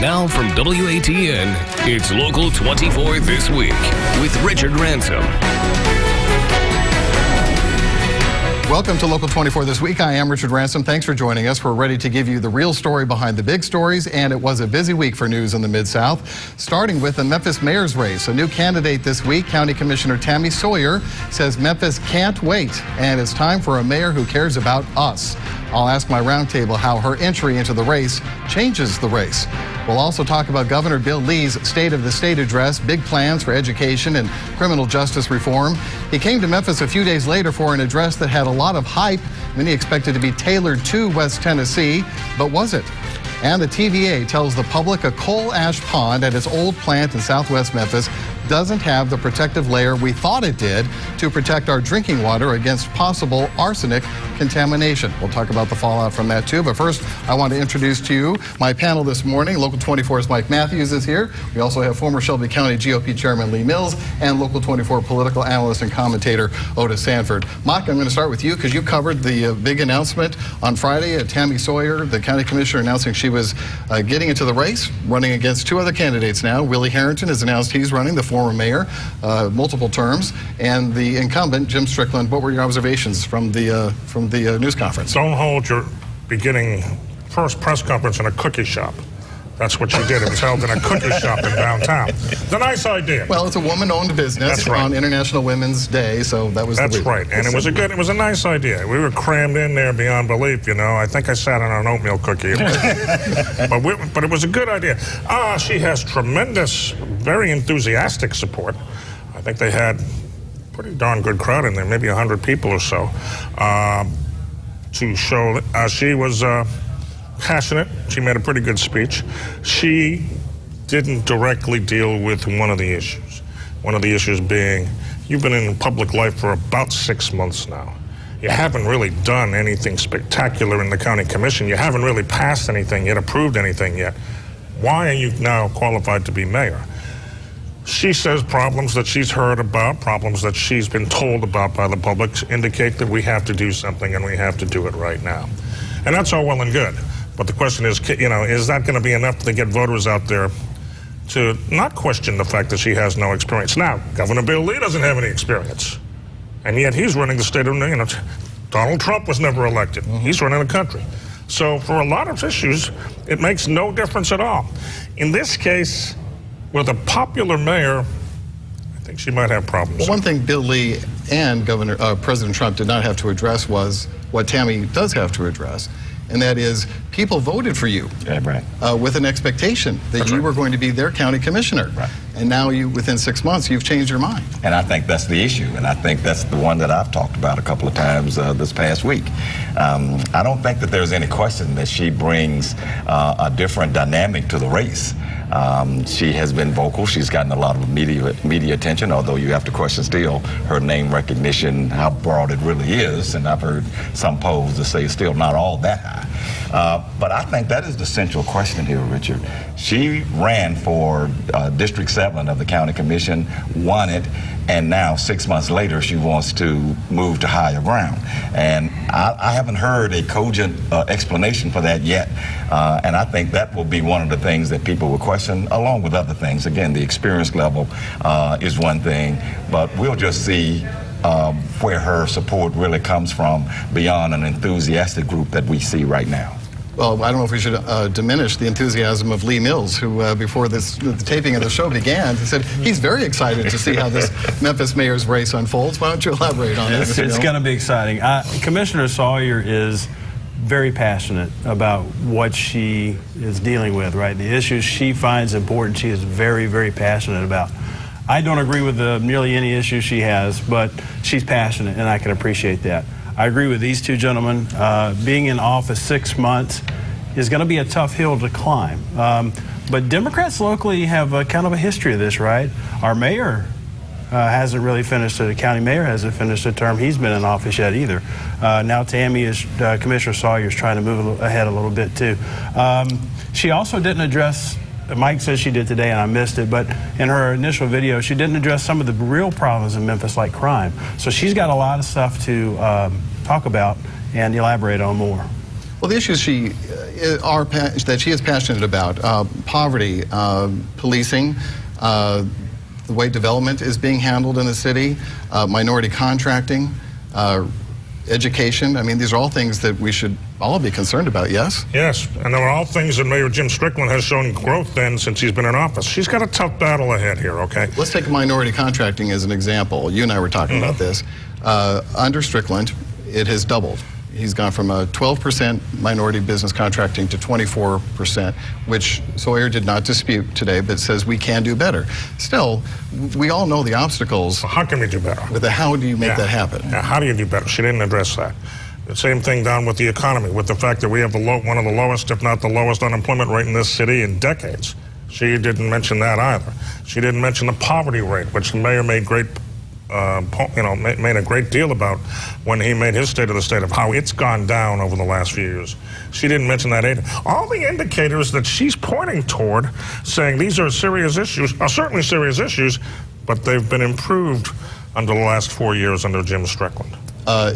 Now from WATN, it's Local 24 This Week with Richard Ransom. Welcome to Local 24 This Week. I am Richard Ransom. Thanks for joining us. We're ready to give you the real story behind the big stories, and it was a busy week for news in the Mid-South, starting with the Memphis mayor's race. A new candidate this week, County Commissioner Tammy Sawyer, says Memphis can't wait, and it's time for a mayor who cares about us. I'll ask my roundtable how her entry into the race changes the race. We'll also talk about Governor Bill Lee's State of the State address, big plans for education and criminal justice reform. He came to Memphis a few days later for an address that had a lot of hype. Many expected to be tailored to West Tennessee, but was it? And the TVA tells the public a coal ash pond at its old plant in southwest Memphis doesn't have the protective layer we thought it did to protect our drinking water against possible arsenic contamination. We'll talk about the fallout from that too, but first I want to introduce to you my panel this morning. Local 24's Mike Matthews is here. We also have former Shelby County GOP Chairman Lee Mills and Local 24 political analyst and commentator Otis Sanford. Mike, I'm going to start with you because you covered the big announcement on Friday. Tammy Sawyer, the county commissioner, announcing she was getting into the race, running against two other candidates now. Willie Harrington has announced he's running, the former mayor, multiple terms, and the incumbent, Jim Strickland. What were your observations from the news conference? Don't hold your beginning first press conference in a cookie shop. That's what she did. It was held in a cookie shop in downtown. It's a nice idea. Well, it's a woman-owned business on International Women's Day, so that was That's right, and it was a nice idea. We were crammed in there beyond belief, you know. I think I sat on an oatmeal cookie. But it was a good idea. She has tremendous, very enthusiastic support. I think they had a pretty darn good crowd in there, maybe 100 people or so, to show that she was passionate. She made a pretty good speech. She didn't directly deal with one of the issues. One of the issues being, you've been in public life for about 6 months now. You haven't really done anything spectacular in the county commission. You haven't really passed anything yet, approved anything yet. Why are you now qualified to be mayor? She says problems that she's heard about, problems that she's been told about by the public indicate that we have to do something and we have to do it right now. And that's all well and good. But the question is, you know, is that going to be enough to get voters out there to not question the fact that she has no experience? Now, Governor Bill Lee doesn't have any experience. And yet he's running the state of, you know, Donald Trump was never elected. He's running the country. So for a lot of issues, it makes no difference at all. In this case, with a popular mayor, I think she might have problems. Well, one thing Bill Lee and President Trump did not have to address was what Tammy does have to address, and that is people voted for you with an expectation that you were going to be their county commissioner. And now within 6 months, you've changed your mind. And I think that's the issue, and I think that's the one that I've talked about a couple of times this past week. I don't think that there's any question that she brings a different dynamic to the race. She has been vocal. She's gotten a lot of media attention, although you have to question still her name recognition, how broad it really is. And I've heard some polls that say it's still not all that high. But I think that is the central question here, Richard. She ran for District 7 of the County Commission, won it, and now 6 months later she wants to move to higher ground. And I haven't heard a cogent explanation for that yet. And I think that will be one of the things that people will question, along with other things. Again, the experience level is one thing, but we'll just see where her support really comes from beyond an enthusiastic group that we see right now. Well, I don't know if we should diminish the enthusiasm of Lee Mills, who before the taping of the show began, he said he's very excited to see how this Memphis mayor's race unfolds. Why don't you elaborate on this? It's going to be exciting. Commissioner Sawyer is very passionate about what she is dealing with, right? The issues she finds important, she is very, very passionate about. I don't agree with nearly any issue she has, but she's passionate, and I can appreciate that. I agree with these two gentlemen. Being in office 6 months is going to be a tough hill to climb. But Democrats locally have a kind of a history of this, right? Our mayor hasn't really finished, the county mayor hasn't finished a term he's been in office yet either. Now Tammy Commissioner Sawyer is trying to move ahead a little bit too. She also didn't address, Mike says she did today and I missed it, but in her initial video, she didn't address some of the real problems in Memphis like crime. So she's got a lot of stuff to talk about and elaborate on more. Well, the issues that she is passionate about, poverty, policing, the way development is being handled in the city, minority contracting, education. I mean, these are all things that we should all be concerned about, yes? Yes, and they were all things that Mayor Jim Strickland has shown growth in since he's been in office. She's got a tough battle ahead here, okay? Let's take minority contracting as an example. You and I were talking about this. Under Strickland, it has doubled. He's gone from a 12% minority business contracting to 24%, which Sawyer did not dispute today, but says we can do better. Still, we all know the obstacles. How can we do better? But how do you make that happen? Yeah, how do you do better? She didn't address that. The same thing down with the economy, with the fact that we have one of the lowest, if not the lowest, unemployment rate in this city in decades. She didn't mention that either. She didn't mention the poverty rate, which the mayor made made a great deal about when he made his State of the State of how it's gone down over the last few years. She didn't mention that either. All the indicators that she's pointing toward, saying these are serious issues, are certainly serious issues, but they've been improved under the last 4 years under Jim Strickland.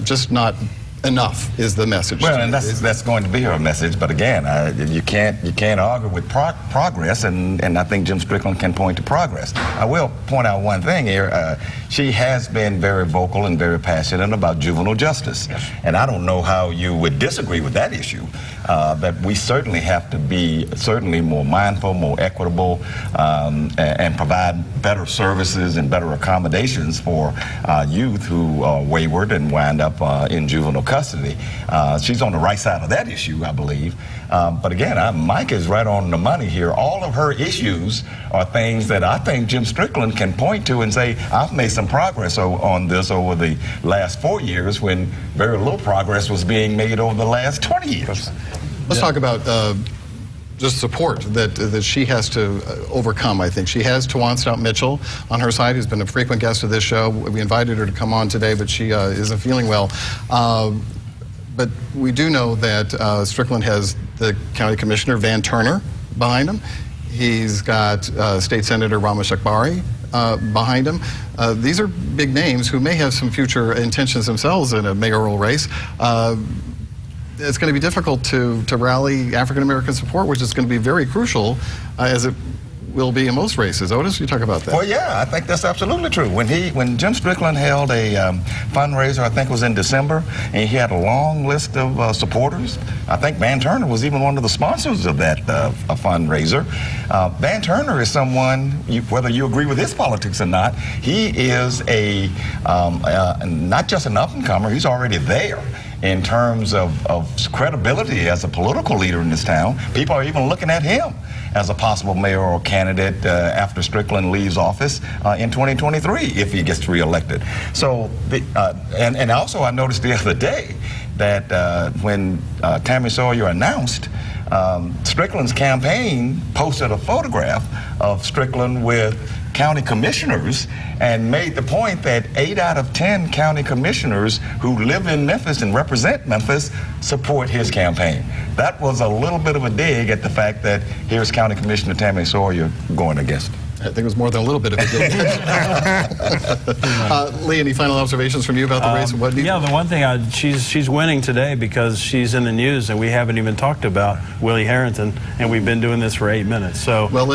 Just not enough is the message. Well, and that's going to be her message. But again, you can't argue with progress, and I think Jim Strickland can point to progress. I will point out one thing here. She has been very vocal and very passionate about juvenile justice, and I don't know how you would disagree with that issue. That we certainly have to be more mindful, more equitable, and provide better services and better accommodations for youth who are wayward and wind up in juvenile custody. She's on the right side of that issue, I believe. But again, Mike is right on the money here. All of her issues are things that I think Jim Strickland can point to and say, I've made some progress on this over the last 4 years when very little progress was being made over the last 20 years. Let's talk about just support that she has to overcome, I think. She has Tawan Stout Mitchell on her side, who's been a frequent guest of this show. We invited her to come on today, but she isn't feeling well. But we do know that Strickland has the County Commissioner, Van Turner, behind him. He's got State Senator Ramesh Akbari behind him. These are big names who may have some future intentions themselves in a mayoral race. It's going to be difficult to rally African-American support, which is going to be very crucial, as it will be in most races. Otis, you talk about that. Well, yeah, I think that's absolutely true. When Jim Strickland held a fundraiser, I think it was in December, and he had a long list of supporters. I think Van Turner was even one of the sponsors of that fundraiser. Van Turner is someone, whether you agree with his politics or not, he is not just an up-and-comer, he's already there. In terms of credibility as a political leader in this town, people are even looking at him as a possible mayoral candidate after Strickland leaves office in 2023 if he gets reelected. So, and also I noticed the other day that when Tammy Sawyer announced, Strickland's campaign posted a photograph of Strickland with county commissioners and made the point that 8 out of 10 county commissioners who live in Memphis and represent Memphis support his campaign. That was a little bit of a dig at the fact that here's County Commissioner Tammy Sawyer going against him. I think it was more than a little bit of a dig. Lee, any final observations from you about the race? Yeah, the one thing, she's winning today because she's in the news, and we haven't even talked about Willie Harrington, and we've been doing this for 8 minutes. So, well,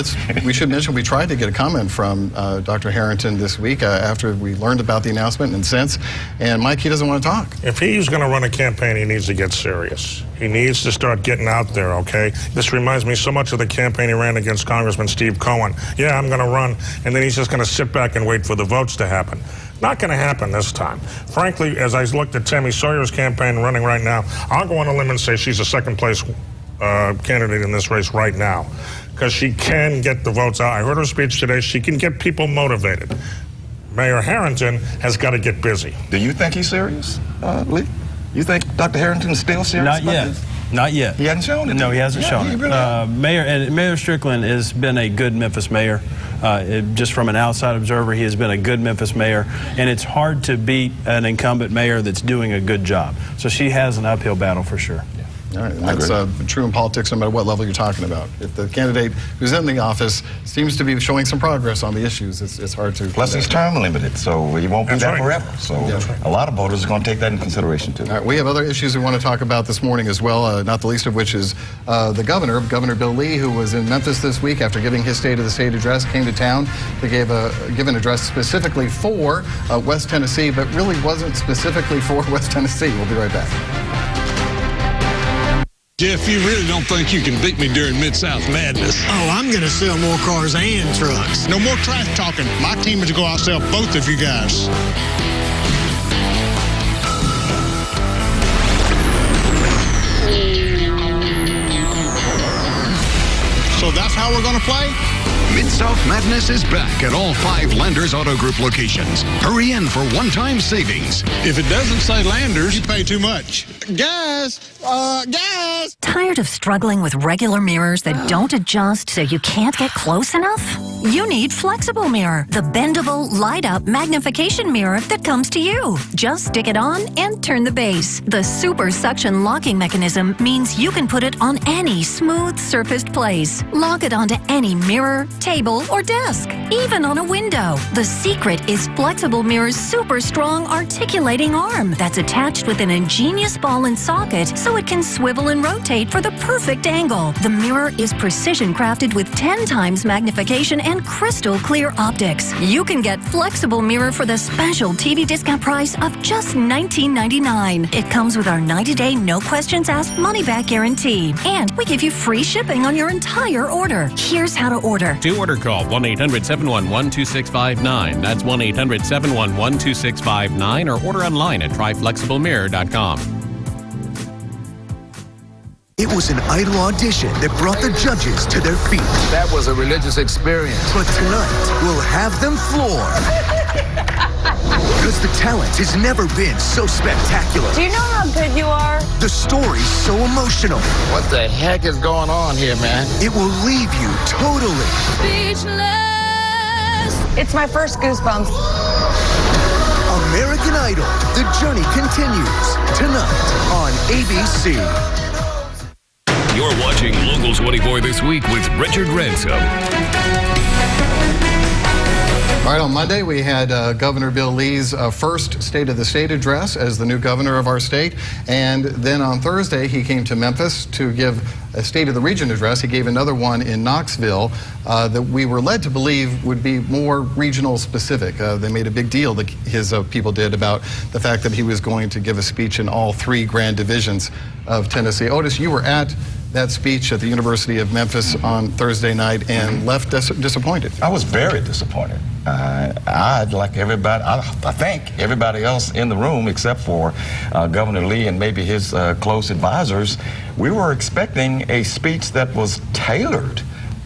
we should mention we tried to get a comment from Dr. Harrington this week after we learned about the announcement and since, and Mike, he doesn't want to talk. If he's going to run a campaign, he needs to get serious. He needs to start getting out there, okay? This reminds me so much of the campaign he ran against Congressman Steve Cohen. Yeah, I'm going to run, and then he's just going to sit back and wait for the votes to happen. Not going to happen this time. Frankly, as I looked at Tammy Sawyer's campaign running right now, I'll go on a limb and say she's a second-place candidate in this race right now because she can get the votes out. I heard her speech today. She can get people motivated. Mayor Harrington has got to get busy. Do you think he's serious, Lee? You think Dr. Harrington's still serious? Not yet. Not yet. He hasn't shown it. No, he hasn't shown it. Really Mayor Strickland has been a good Memphis mayor. Just from an outside observer, he has been a good Memphis mayor, and it's hard to beat an incumbent mayor that's doing a good job. So she has an uphill battle for sure. All right, and that's true in politics no matter what level you're talking about. If the candidate who's in the office seems to be showing some progress on the issues, it's hard to... Plus, he's term limited, so he won't be there forever. So a lot of voters are going to take that in consideration, too. All right, we have other issues we want to talk about this morning as well, not the least of which is the governor, Governor Bill Lee, who was in Memphis this week after giving his State of the State address, came to town to give an address specifically for West Tennessee, but really wasn't specifically for West Tennessee. We'll be right back. Jeff, you really don't think you can beat me during Mid-South Madness? Oh, I'm going to sell more cars and trucks. No more trash talking. My team is going to outsell both of you guys. So that's how we're going to play? Mid-South Madness is back at all 5 Landers Auto Group locations. Hurry in for one-time savings. If it doesn't say Landers, you pay too much. Guys! Tired of struggling with regular mirrors that don't adjust so you can't get close enough? You need Flexible Mirror, the bendable, light-up magnification mirror that comes to you. Just stick it on and turn the base. The super suction locking mechanism means you can put it on any smooth surfaced place. Lock it onto any mirror, table, or desk, even on a window. The secret is Flexible Mirror's super strong articulating arm that's attached with an ingenious ball and socket so it can swivel and rotate for the perfect angle. The mirror is precision crafted with 10 times magnification and crystal clear optics. You can get Flexible Mirror for the special TV discount price of just $19.99. It comes with our 90-day no questions asked money back guarantee. And we give you free shipping on your entire order. Here's how to order. To order, call 1-800-711-2659. That's 1-800-711-2659, or order online at tryflexiblemirror.com. It was an idol audition that brought the judges to their feet. That was a religious experience. But tonight, we'll have them floored. Because the talent has never been so spectacular. Do you know how good you are? The story's so emotional. What the heck is going on here, man? It will leave you totally speechless. It's my first goosebumps. American Idol, the journey continues tonight on ABC. You're watching Local 24 This Week with Richard Ransom. All right, on Monday, we had Governor Bill Lee's first State of the State address as the new governor of our state. And then on Thursday, he came to Memphis to give a State of the Region address. He gave another one in Knoxville that we were led to believe would be more regional specific. They made a big deal, his people did, about the fact that he was going to give a speech in all 3 grand divisions of Tennessee. Otis, you were at that speech at the University of Memphis on Thursday night and left disappointed. I was very disappointed. I'd like everybody, I think everybody else in the room except for Governor Lee and maybe his close advisors, we were expecting a speech that was tailored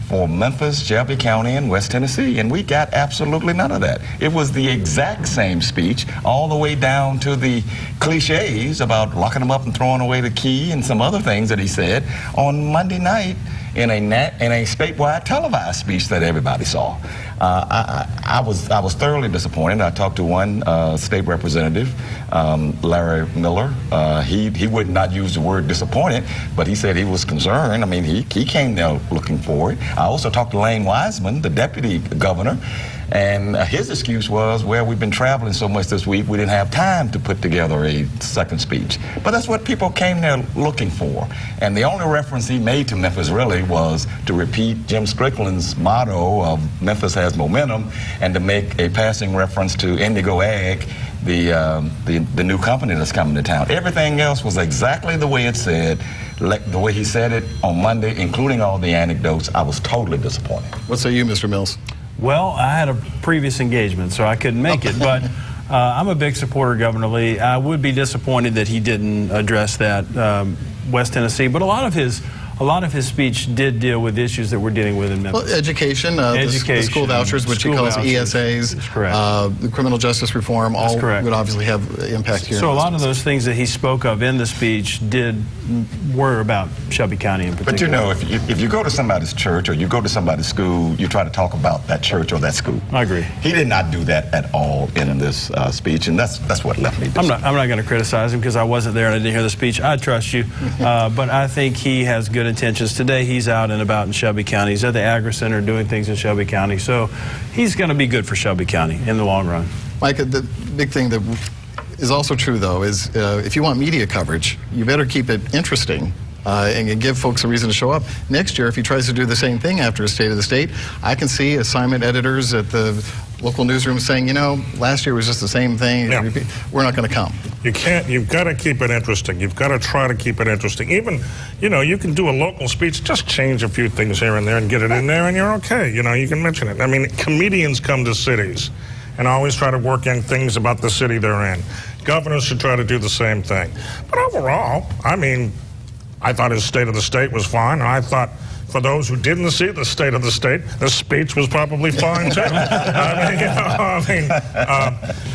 for Memphis, Shelby County, and West Tennessee, and we got absolutely none of that. It was the exact same speech, all the way down to the cliches about locking them up and throwing away the key and some other things that he said on Monday night in a statewide televised speech that everybody saw. I was thoroughly disappointed. I talked to one state representative, Larry Miller. He would not use the word disappointed, but he said he was concerned. I mean, he came there looking for it. I also talked to Lane Wiseman, the deputy governor, and his excuse was, well, we've been traveling so much this week, we didn't have time to put together a second speech. But that's what people came there looking for. And the only reference he made to Memphis really was to repeat Jim Strickland's motto of Memphis has momentum, and to make a passing reference to Indigo Ag, the new company that's coming to town. Everything else was exactly the way it said, the way he said it on Monday, including all the anecdotes. I was totally disappointed. What say you, Mr. Mills? Well, I had a previous engagement, so I couldn't make it, but I'm a big supporter of Governor Lee. I would be disappointed that he didn't address that West Tennessee, but a lot of his a lot of his speech did deal with issues that we're dealing with in Memphis. Well, education, the school vouchers, which he calls ESAs, the criminal justice reform, all would obviously have impact here. So a lot of those things that he spoke of in the speech were about Shelby County in particular. But you know, if you go to somebody's church or you go to somebody's school, you try to talk about that church or that school. I agree. He did not do that at all in this speech, and that's what left me. I'm not going to criticize him because I wasn't there and I didn't hear the speech. I trust you, but I think he has good intentions. Today he's out and about in Shelby County. He's at the Agri Center doing things in Shelby County, so he's going to be good for Shelby County in the long run. Mike, the big thing that is also true, though, is if you want media coverage, you better keep it interesting and give folks a reason to show up. Next year, if he tries to do the same thing after a State of the State, I can see assignment editors at the local newsroom saying, you know, last year was just the same thing. Yeah. We're not going to come. You can't. You've got to keep it interesting. You've got to try to keep it interesting. Even, you know, you can do a local speech, just change a few things here and there and get it in there, and you're okay. You know, you can mention it. I mean, comedians come to cities and always try to work in things about the city they're in. Governors should try to do the same thing. But overall, I mean, I thought his State of the State was fine, and I thought for those who didn't see the State of the State, the speech was probably fine too.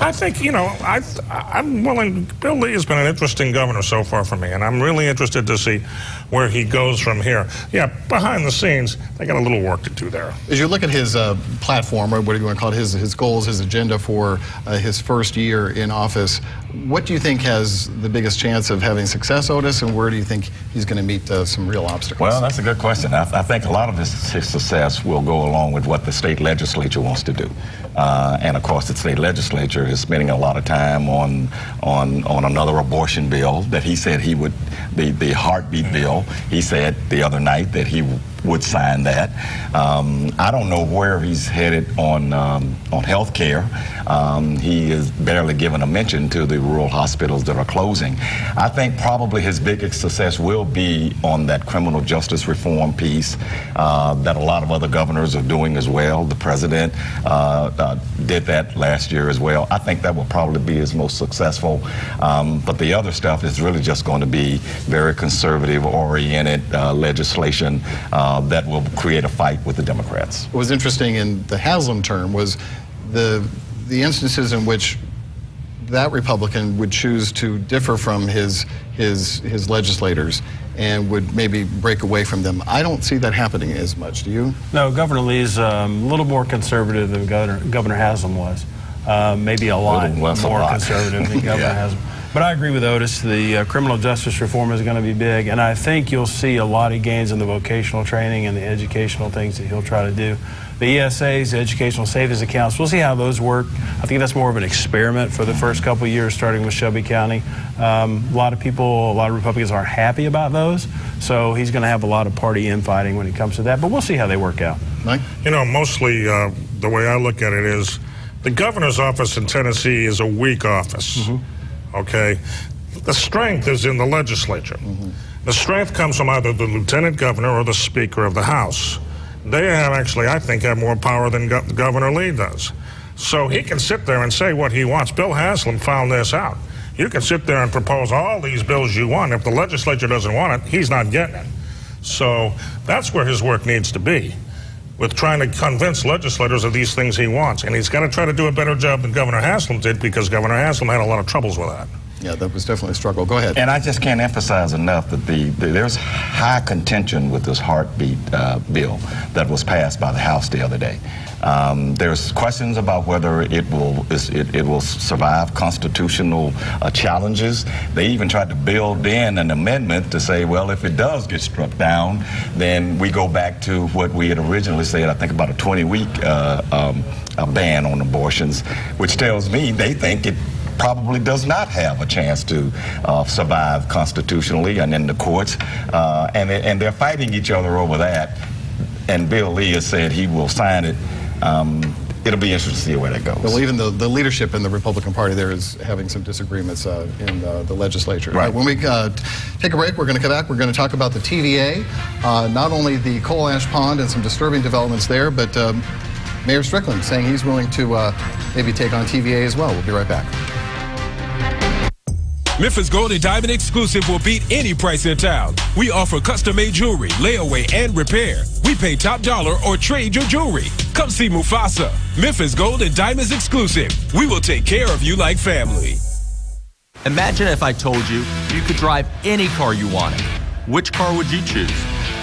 I think, you know, I'm willing. Bill Lee has been an interesting governor so far for me, and I'm really interested to see where he goes from here. Yeah, behind the scenes, they got a little work to do there. As you look at his platform, or what do you want to call it, his goals, his agenda for his first year in office, what do you think has the biggest chance of having success, Otis, and where do you think he's going to meet some real obstacles? Well, that's a good question. I think a lot of his success will go along with what the state legislature wants to do. And of course, the state legislature is spending a lot of time on another abortion bill that he said he would, the heartbeat bill. He said the other night that he would sign that. I don't know where he's headed on health care. He is barely given a mention to the rural hospitals that are closing. I think probably his biggest success will be on that criminal justice reform piece that a lot of other governors are doing as well. The president did that last year as well. I think that will probably be his most successful. But the other stuff is really just going to be very conservative-oriented legislation that will create a fight with the Democrats. What was interesting in the Haslam term was the instances in which that Republican would choose to differ from his legislators and would maybe break away from them. I don't see that happening as much. Do you? No, Governor Lee's a little more conservative than Governor Haslam was. Maybe a lot more conservative than Governor Haslam. But I agree with Otis. The criminal justice reform is going to be big, and I think you'll see a lot of gains in the vocational training and the educational things that he'll try to do. The ESAs, the educational savings accounts, we'll see how those work. I think that's more of an experiment for the first couple of years, starting with Shelby County. A lot of Republicans aren't happy about those, so he's going to have a lot of party infighting when it comes to that, but we'll see how they work out. Mike? You know, mostly the way I look at it is the governor's office in Tennessee is a weak office. Okay, the strength is in the legislature. The strength comes from either the lieutenant governor or the speaker of the House. They have actually, I think, have more power than Governor Lee does. So he can sit there and say what he wants. Bill Haslam found this out. You can sit there and propose all these bills you want. If the legislature doesn't want it, he's not getting it. So that's where his work needs to be, with trying to convince legislators of these things he wants. And he's got to try to do a better job than Governor Haslam did, because Governor Haslam had a lot of troubles with that. Yeah, that was definitely a struggle. Go ahead. And I just can't emphasize enough that there's high contention with this heartbeat bill that was passed by the House the other day. There's questions about whether it will survive constitutional challenges. They even tried to build in an amendment to say, well, if it does get struck down, then we go back to what we had originally said, I think about a 20-week ban on abortions, which tells me they think it probably does not have a chance to survive constitutionally and in the courts, and they're fighting each other over that. And Bill Lee has said he will sign it. It'll be interesting to see where that goes. Well, even the leadership in the Republican Party there is having some disagreements in the legislature. Right. When we take a break, we're going to come back. We're going to talk about the TVA, not only the coal ash pond and some disturbing developments there, but Mayor Strickland saying he's willing to maybe take on TVA as well. We'll be right back. Memphis Gold and Diamond exclusive will beat any price in town. We offer custom-made jewelry, layaway, and repair. We pay top dollar or trade your jewelry. Come see Mufasa. Memphis Gold and Diamonds exclusive. We will take care of you like family. Imagine if I told you you could drive any car you wanted. Which car would you choose?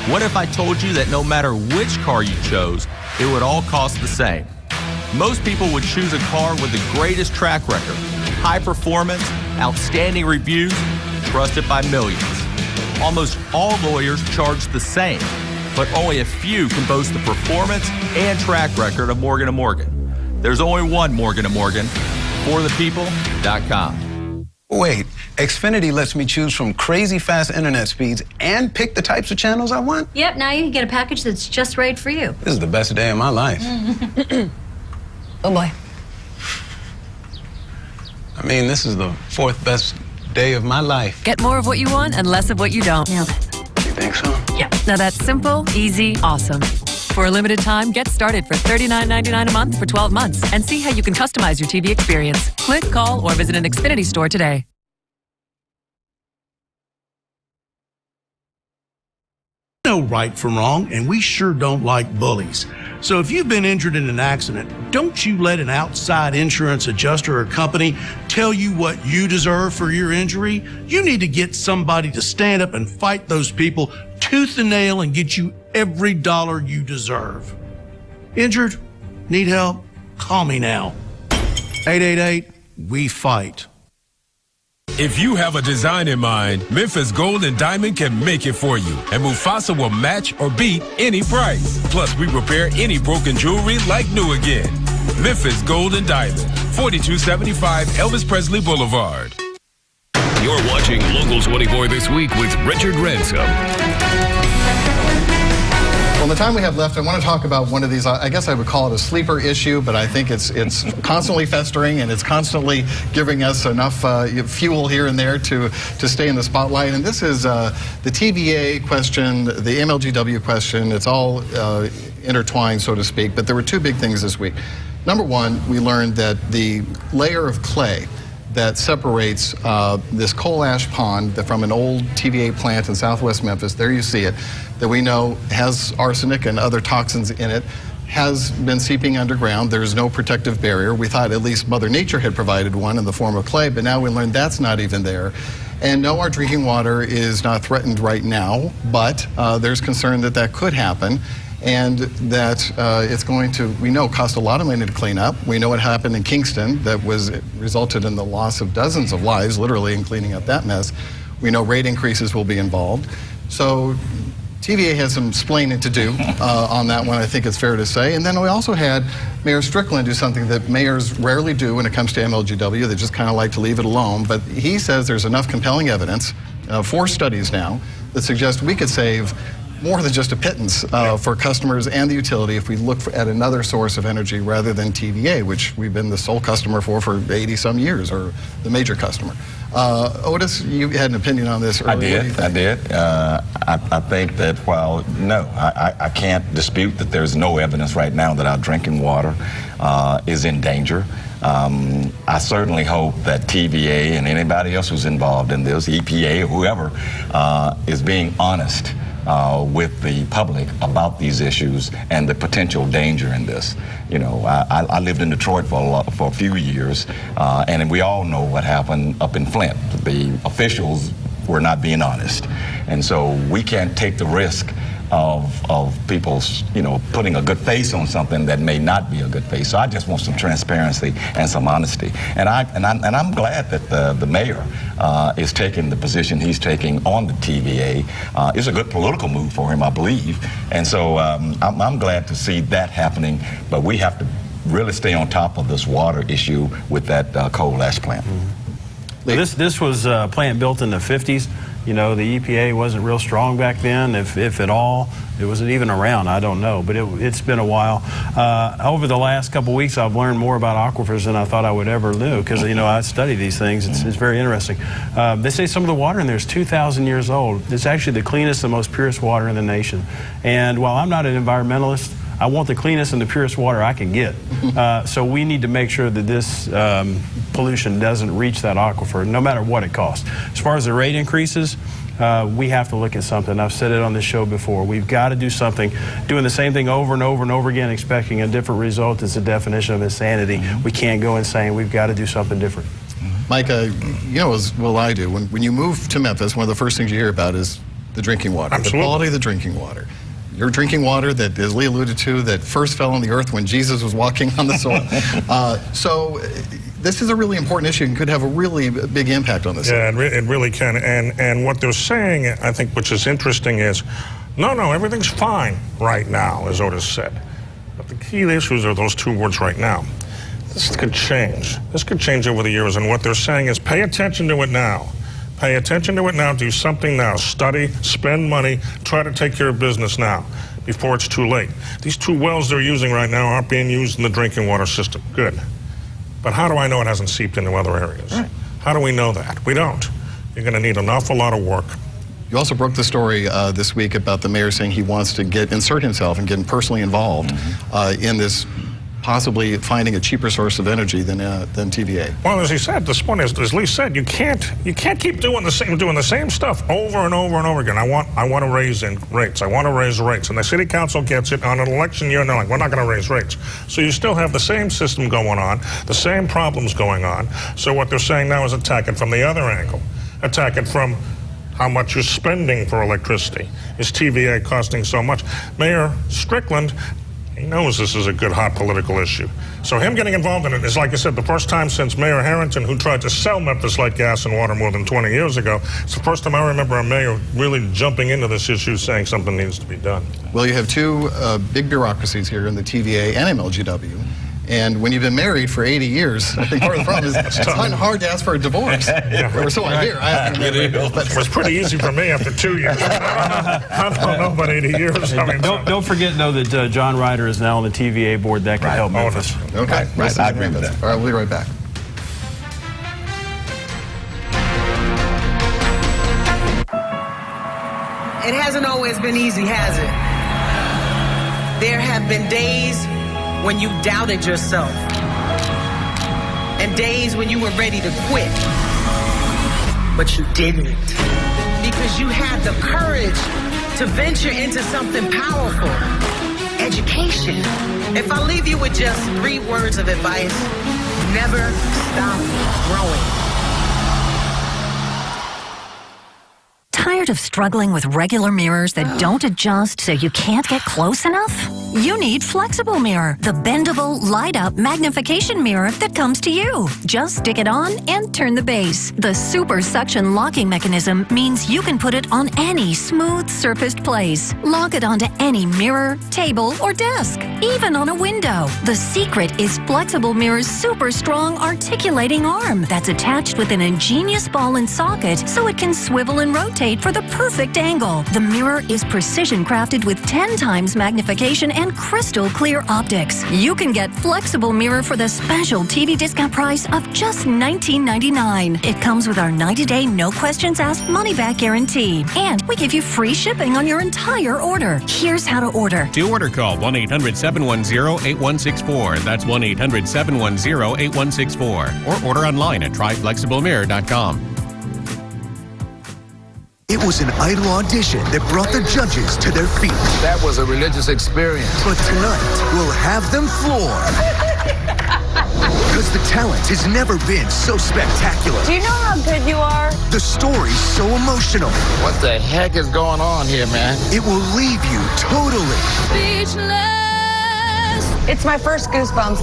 What if I told you that no matter which car you chose, it would all cost the same? Most people would choose a car with the greatest track record, high performance, outstanding reviews, trusted by millions. Almost all lawyers charge the same, but only a few can boast the performance and track record of Morgan & Morgan. There's only one Morgan & Morgan, forthepeople.com. Wait, Xfinity lets me choose from crazy fast internet speeds and pick the types of channels I want? Yep, now you can get a package that's just right for you. This is the best day of my life. Oh boy. I mean, this is the fourth best day of my life. Get more of what you want and less of what you don't. You think so? Yeah. Now that's simple, easy, awesome. For a limited time, get started for $39.99 a month for 12 months and see how you can customize your TV experience. Click, call, or visit an Xfinity store today. No right from wrong, and we sure don't like bullies. So if you've been injured in an accident, don't you let an outside insurance adjuster or company tell you what you deserve for your injury. You need to get somebody to stand up and fight those people tooth and nail and get you every dollar you deserve. Injured? Need help? Call me now. 888-WE-FIGHT. If you have a design in mind, Memphis Gold and Diamond can make it for you. And Mufasa will match or beat any price. Plus, we repair any broken jewelry like new again. Memphis Gold and Diamond, 4275 Elvis Presley Boulevard. You're watching Local 24 This Week with Richard Ransom. Well, in the time we have left, I want to talk about one of these, I guess I would call it a sleeper issue, but I think it's constantly festering and it's constantly giving us enough fuel here and there to stay in the spotlight. And this is the TVA question, the MLGW question. It's all intertwined, so to speak, but there were two big things this week. Number one, we learned that the layer of clay that separates this coal ash pond from an old TVA plant in southwest Memphis, there you see it, that we know has arsenic and other toxins in it, has been seeping underground. There's no protective barrier. We thought at least Mother Nature had provided one in the form of clay, but now we learned that's not even there. And no, our drinking water is not threatened right now, but there's concern that that could happen. And that it's going to, we know, cost a lot of money to clean up. We know what happened in Kingston that resulted in the loss of dozens of lives, literally, in cleaning up that mess. We know rate increases will be involved. So TVA has some splaining to do on that one, I think it's fair to say. And then we also had Mayor Strickland do something that mayors rarely do when it comes to MLGW. They just kind of like to leave it alone. But he says there's enough compelling evidence, 4 studies now, that suggest we could save more than just a pittance for customers and the utility if we look at another source of energy rather than TVA, which we've been the sole customer for 80-some years, or the major customer. Otis, you had an opinion on this earlier. I did. I think that while, no, I can't dispute that there's no evidence right now that our drinking water is in danger. I certainly hope that TVA and anybody else who's involved in this, EPA or whoever, is being honest with the public about these issues and the potential danger in this. You know, I lived in Detroit for a few years, and we all know what happened up in Flint. The officials were not being honest, and so we can't take the risk of people, you know, putting a good face on something that may not be a good face. So I just want some transparency and some honesty. And I'm glad that the mayor is taking the position he's taking on the TVA. It's a good political move for him, I believe. And so I'm glad to see that happening. But we have to really stay on top of this water issue with that coal ash plant. Mm-hmm. This was a plant built in the 50s. You know, the EPA wasn't real strong back then, if at all. It wasn't even around, I don't know, but it's been a while. Over the last couple weeks, I've learned more about aquifers than I thought I would ever know, because, you know, I study these things. It's very interesting. They say some of the water in there is 2,000 years old. It's actually the cleanest and most purest water in the nation. And while I'm not an environmentalist, I want the cleanest and the purest water I can get. So we need to make sure that this pollution doesn't reach that aquifer, no matter what it costs. As far as the rate increases, we have to look at something. I've said it on this show before. We've got to do something. Doing the same thing over and over and over again, expecting a different result is the definition of insanity. We can't go insane. We've got to do something different. Mike, you know as well I do, when you move to Memphis, one of the first things you hear about is the drinking water, Absolutely. the quality of the drinking water. Your drinking water that, as Lee alluded to, that first fell on the earth when Jesus was walking on the soil. So this is a really important issue and could have a really big impact on this. Yeah, it really can. And what they're saying, I think, which is interesting is, no, everything's fine right now, as Otis said. But the key issues are those two words, right now. This could change. This could change over the years, and what they're saying is pay attention to it now. Pay attention to it now, do something now. Study, spend money, try to take care of business now, before it's too late. These two wells they're using right now aren't being used in the drinking water system. Good. But how do I know it hasn't seeped into other areas? Right. How do we know that? We don't. You're going to need an awful lot of work. You also broke the story this week about the mayor saying he wants to insert himself and get personally involved in this, possibly finding a cheaper source of energy than TVA. Well, as he said this morning, as Lee said, you can't keep doing the same stuff over and over and over again. I want to raise rates. I want to raise rates, and the city council gets it on an election year, and they're like, we're not going to raise rates. So you still have the same system going on, the same problems going on. So what they're saying now is attack it from the other angle. Attack it from how much you're spending for electricity. Is TVA costing so much? Mayor Strickland, he knows this is a good, hot political issue. So him getting involved in it is, like I said, the first time since Mayor Harrington, who tried to sell Memphis Light Gas and Water more than 20 years ago, it's the first time I remember a mayor really jumping into this issue, saying something needs to be done. Well, you have two big bureaucracies here in the TVA and MLGW. And when you've been married for 80 years, I think part of the problem is it's hard to ask for a divorce. Or so I hear. It was pretty easy for me after 2 years. I don't know about 80 years. I mean, don't forget, though, that John Ryder is now on the TVA board. That can help Memphis. Okay. Right. I agree with that. All right, we'll be right back. It hasn't always been easy, has it? There have been days when you doubted yourself, and days when you were ready to quit, but you didn't, because you had the courage to venture into something powerful: education. If I leave you with just 3 words of advice, never stop growing. Tired of struggling with regular mirrors that don't adjust so you can't get close enough? You need Flexible Mirror, the bendable, light-up magnification mirror that comes to you. Just stick it on and turn the base. The super suction locking mechanism means you can put it on any smooth surfaced place. Lock it onto any mirror, table, or desk, even on a window. The secret is Flexible Mirror's super strong articulating arm that's attached with an ingenious ball and socket so it can swivel and rotate for the perfect angle. The mirror is precision crafted with 10 times magnification and crystal clear optics. You can get Flexible Mirror for the special TV discount price of just $19.99. It comes with our 90-day, no questions asked money-back guarantee. And we give you free shipping on your entire order. Here's how to order. To order, call 1-800-710-8164. That's 1-800-710-8164. Or order online at tryflexiblemirror.com. It was an idol audition that brought the judges to their feet. That was a religious experience. But tonight, we'll have them floored. Because the talent has never been so spectacular. Do you know how good you are? The story's so emotional. What the heck is going on here, man? It will leave you totally Speechless. It's my first Goosebumps.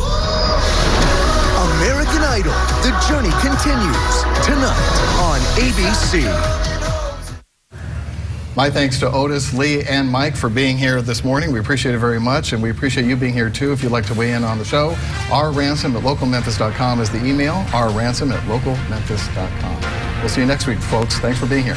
American Idol. The journey continues tonight on ABC. My thanks to Otis, Lee, and Mike for being here this morning. We appreciate it very much, and we appreciate you being here, too. If you'd like to weigh in on the show, rransom@localmemphis.com is the email, rransom@localmemphis.com. We'll see you next week, folks. Thanks for being here.